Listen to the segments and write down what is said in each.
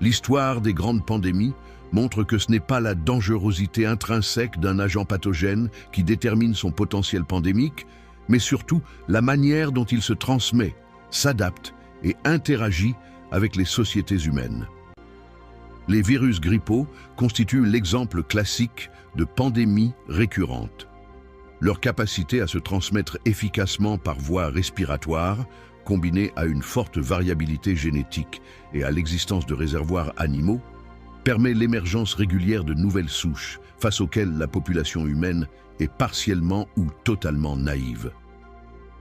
L'histoire des grandes pandémies montre que ce n'est pas la dangerosité intrinsèque d'un agent pathogène qui détermine son potentiel pandémique, mais surtout la manière dont il se transmet, s'adapte et interagit avec les sociétés humaines. Les virus grippaux constituent l'exemple classique de pandémies récurrentes. Leur capacité à se transmettre efficacement par voie respiratoire, combinée à une forte variabilité génétique et à l'existence de réservoirs animaux, permet l'émergence régulière de nouvelles souches face auxquelles la population humaine est partiellement ou totalement naïve.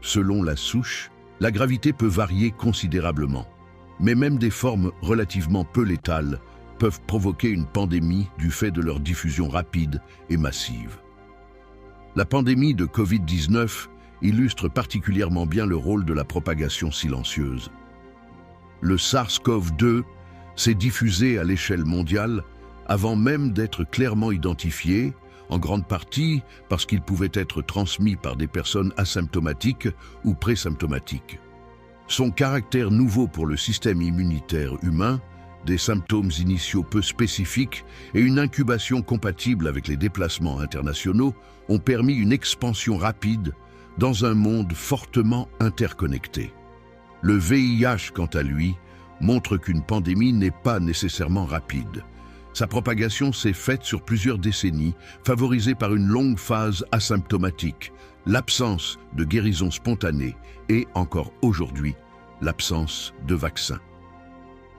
Selon la souche, la gravité peut varier considérablement, mais même des formes relativement peu létales peuvent provoquer une pandémie du fait de leur diffusion rapide et massive. La pandémie de Covid-19 illustre particulièrement bien le rôle de la propagation silencieuse. Le SARS-CoV-2 s'est diffusé à l'échelle mondiale avant même d'être clairement identifié, en grande partie parce qu'il pouvait être transmis par des personnes asymptomatiques ou présymptomatiques. Son caractère nouveau pour le système immunitaire humain, des symptômes initiaux peu spécifiques et une incubation compatible avec les déplacements internationaux ont permis une expansion rapide dans un monde fortement interconnecté. Le VIH, quant à lui, montre qu'une pandémie n'est pas nécessairement rapide. Sa propagation s'est faite sur plusieurs décennies, favorisée par une longue phase asymptomatique, l'absence de guérison spontanée et, encore aujourd'hui, l'absence de vaccin.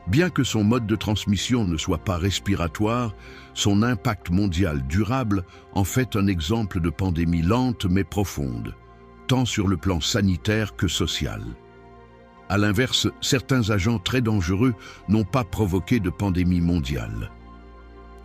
Bien que son mode de transmission ne soit pas respiratoire, son impact mondial durable en fait un exemple de pandémie lente mais profonde, tant sur le plan sanitaire que social. À l'inverse, certains agents très dangereux n'ont pas provoqué de pandémie mondiale.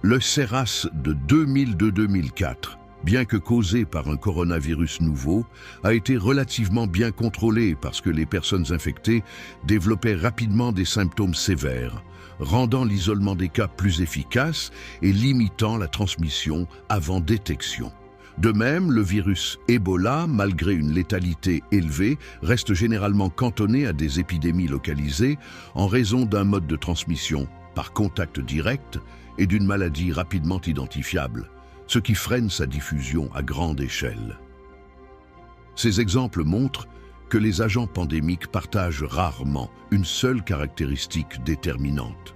Le SARS de 2002-2004, bien que causé par un coronavirus nouveau, a été relativement bien contrôlé parce que les personnes infectées développaient rapidement des symptômes sévères, rendant l'isolement des cas plus efficace et limitant la transmission avant détection. De même, le virus Ebola, malgré une létalité élevée, reste généralement cantonné à des épidémies localisées en raison d'un mode de transmission par contact direct et d'une maladie rapidement identifiable, ce qui freine sa diffusion à grande échelle. Ces exemples montrent que les agents pandémiques partagent rarement une seule caractéristique déterminante.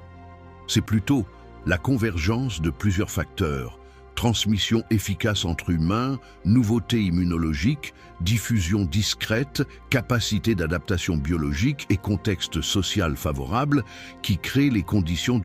C'est plutôt la convergence de plusieurs facteurs: transmission efficace entre humains, nouveautés immunologiques, diffusion discrète, capacité d'adaptation biologique et contexte social favorable qui créent les conditions